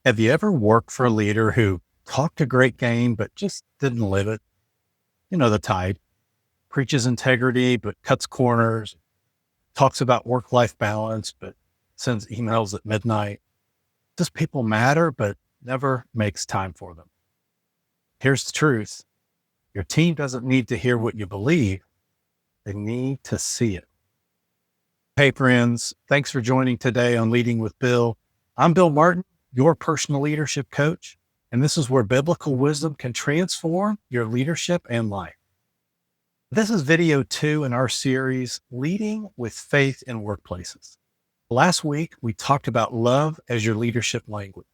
Have you ever worked for a leader who talked a great game, but just didn't live it? You know, the type preaches integrity, but cuts corners, talks about work life balance, but sends emails at midnight. Does people matter, but never makes time for them? Here's the truth: your team doesn't need to hear what you believe, they need to see it. Hey, friends, thanks for joining today on Leading with Bill. I'm Bill Martin, your personal leadership coach, and this is where biblical wisdom can transform your leadership and life. This is video 2 in our series, Leading with Faith in Workplaces. Last week, we talked about love as your leadership language,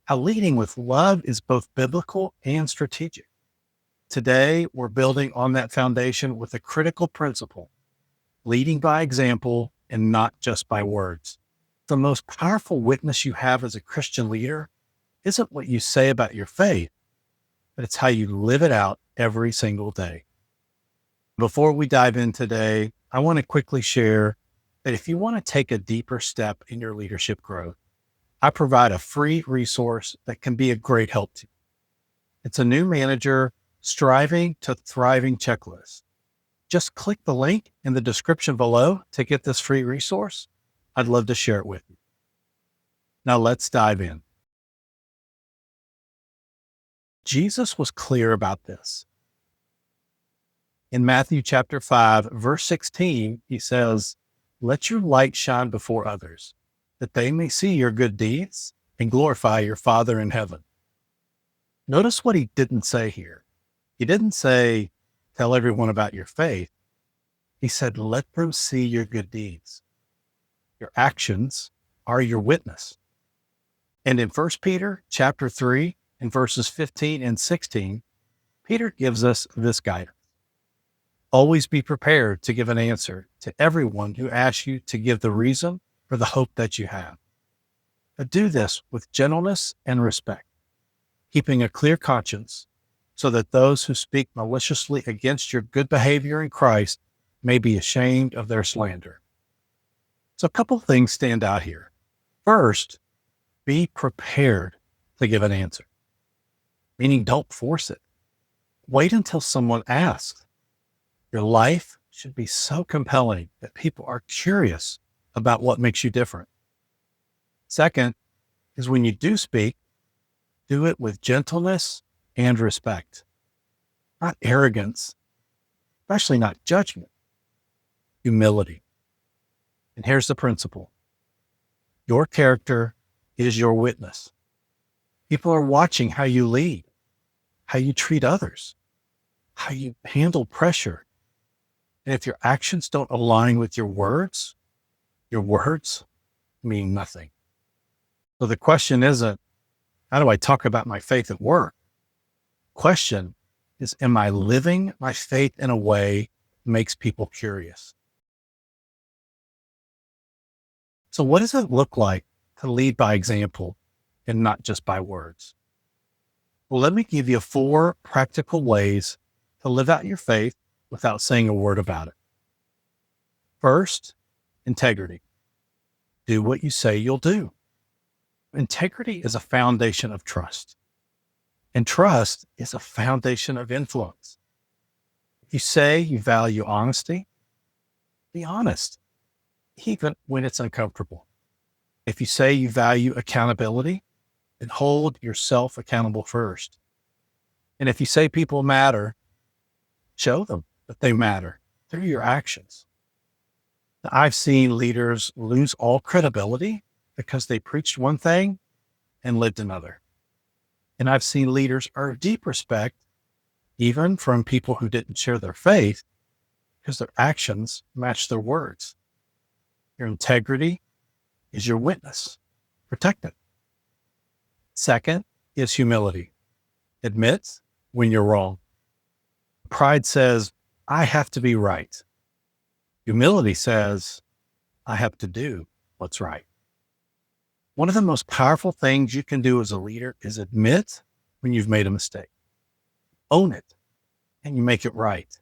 how leading with love is both biblical and strategic. Today, we're building on that foundation with a critical principle: leading by example and not just by words. The most powerful witness you have as a Christian leader isn't what you say about your faith, but it's how you live it out every single day. Before we dive in today, I want to quickly share that if you want to take a deeper step in your leadership growth, I provide a free resource that can be a great help to you. It's a new manager striving to thriving checklist. Just click the link in the description below to get this free resource. I'd love to share it with you. Now let's dive in. Jesus was clear about this. In Matthew chapter 5, verse 16, he says, "Let your light shine before others, that they may see your good deeds and glorify your Father in heaven." Notice what he didn't say here. He didn't say, tell everyone about your faith. He said, let them see your good deeds. Your actions are your witness. And in 1 Peter chapter 3 and verses 15 and 16, Peter gives us this guidance. Always be prepared to give an answer to everyone who asks you to give the reason for the hope that you have. But do this with gentleness and respect, keeping a clear conscience, so that those who speak maliciously against your good behavior in Christ may be ashamed of their slander. So a couple things stand out here. First, be prepared to give an answer, meaning don't force it. Wait until someone asks. Your life should be so compelling that people are curious about what makes you different. Second is when you do speak, do it with gentleness and respect, not arrogance, especially not judgment, humility. And here's the principle: your character is your witness. People are watching how you lead, how you treat others, how you handle pressure. And if your actions don't align with your words mean nothing. So the question isn't, how do I talk about my faith at work? Question is, am I living my faith in a way that makes people curious? So what does it look like to lead by example and not just by words? Well, let me give you 4 practical ways to live out your faith without saying a word about it. First, integrity. Do what you say you'll do. Integrity is a foundation of trust, and trust is a foundation of influence. If you say you value honesty, be honest, even when it's uncomfortable. If you say you value accountability, then hold yourself accountable first. And if you say people matter, show them that they matter through your actions. Now, I've seen leaders lose all credibility because they preached one thing and lived another. And I've seen leaders earn deep respect, even from people who didn't share their faith, because their actions match their words. Your integrity is your witness. Protect it. Second is humility. Admit when you're wrong. Pride says, I have to be right. Humility says, I have to do what's right. One of the most powerful things you can do as a leader is admit when you've made a mistake. Own it, and you make it right.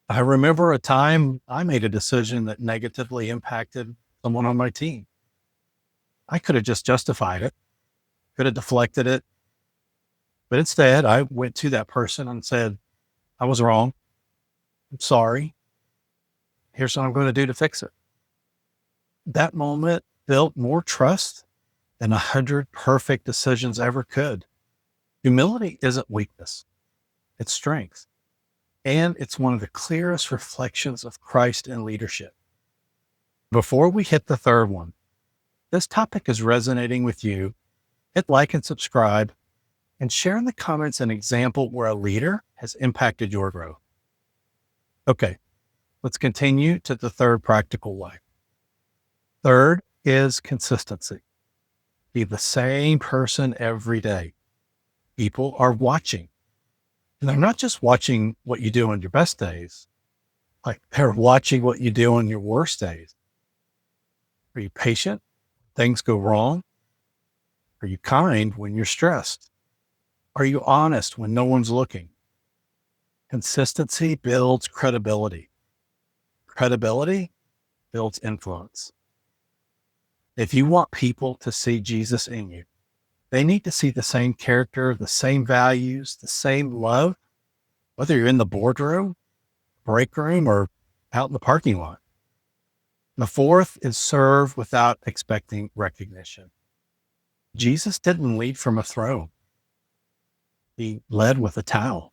I remember a time I made a decision that negatively impacted someone on my team. I could have just justified it, could have deflected it. But instead, I went to that person and said, I was wrong. I'm sorry. Here's what I'm going to do to fix it. That moment built more trust than 100 perfect decisions ever could. Humility isn't weakness, it's strength. And it's one of the clearest reflections of Christ in leadership. Before we hit the third one, this topic is resonating with you, hit like and subscribe, and share in the comments an example where a leader has impacted your growth. Okay, let's continue to the third practical way. Third is consistency. Be the same person every day. People are watching. And they're not just watching what you do on your best days, like they're watching what you do on your worst days. Are you patient? Things go wrong? Are you kind when you're stressed? Are you honest when no one's looking? Consistency builds credibility. Credibility builds influence. If you want people to see Jesus in you, they need to see the same character, the same values, the same love, whether you're in the boardroom, break room, or out in the parking lot. The fourth is serve without expecting recognition. Jesus didn't lead from a throne. He led with a towel.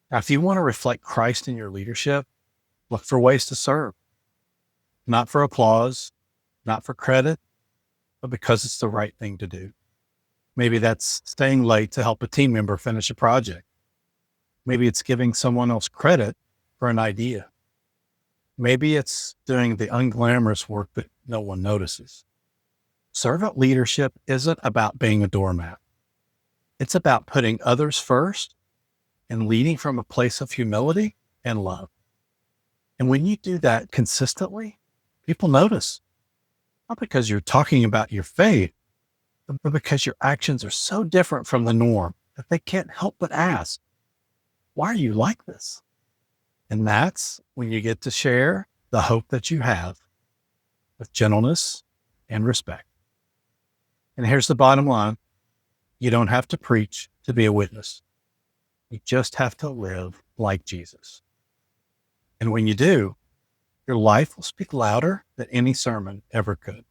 Now, if you want to reflect Christ in your leadership, look for ways to serve, not for applause, not for credit, but because it's the right thing to do. Maybe that's staying late to help a team member finish a project. Maybe it's giving someone else credit for an idea. Maybe it's doing the unglamorous work that no one notices. Servant leadership isn't about being a doormat. It's about putting others first and leading from a place of humility and love. And when you do that consistently, people notice. Not because you're talking about your faith, but because your actions are so different from the norm that they can't help but ask, why are you like this? And that's when you get to share the hope that you have with gentleness and respect. And here's the bottom line. You don't have to preach to be a witness. You just have to live like Jesus. And when you do, your life will speak louder than any sermon ever could.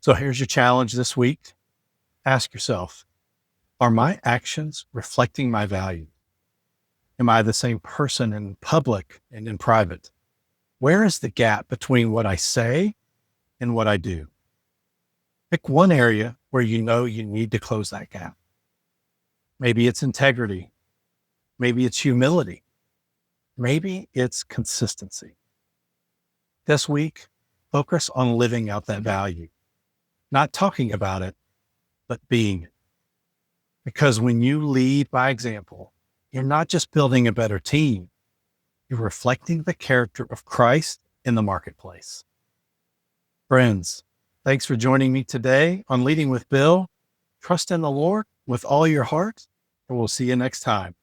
So here's your challenge this week. Ask yourself, are my actions reflecting my value? Am I the same person in public and in private? Where is the gap between what I say and what I do? Pick one area where you know you need to close that gap. Maybe it's integrity. Maybe it's humility. Maybe it's consistency. This week, focus on living out that value, not talking about it, but being it. Because when you lead by example, you're not just building a better team, you're reflecting the character of Christ in the marketplace. Friends, thanks for joining me today on Leading with Bill. Trust in the Lord with all your heart, and we'll see you next time.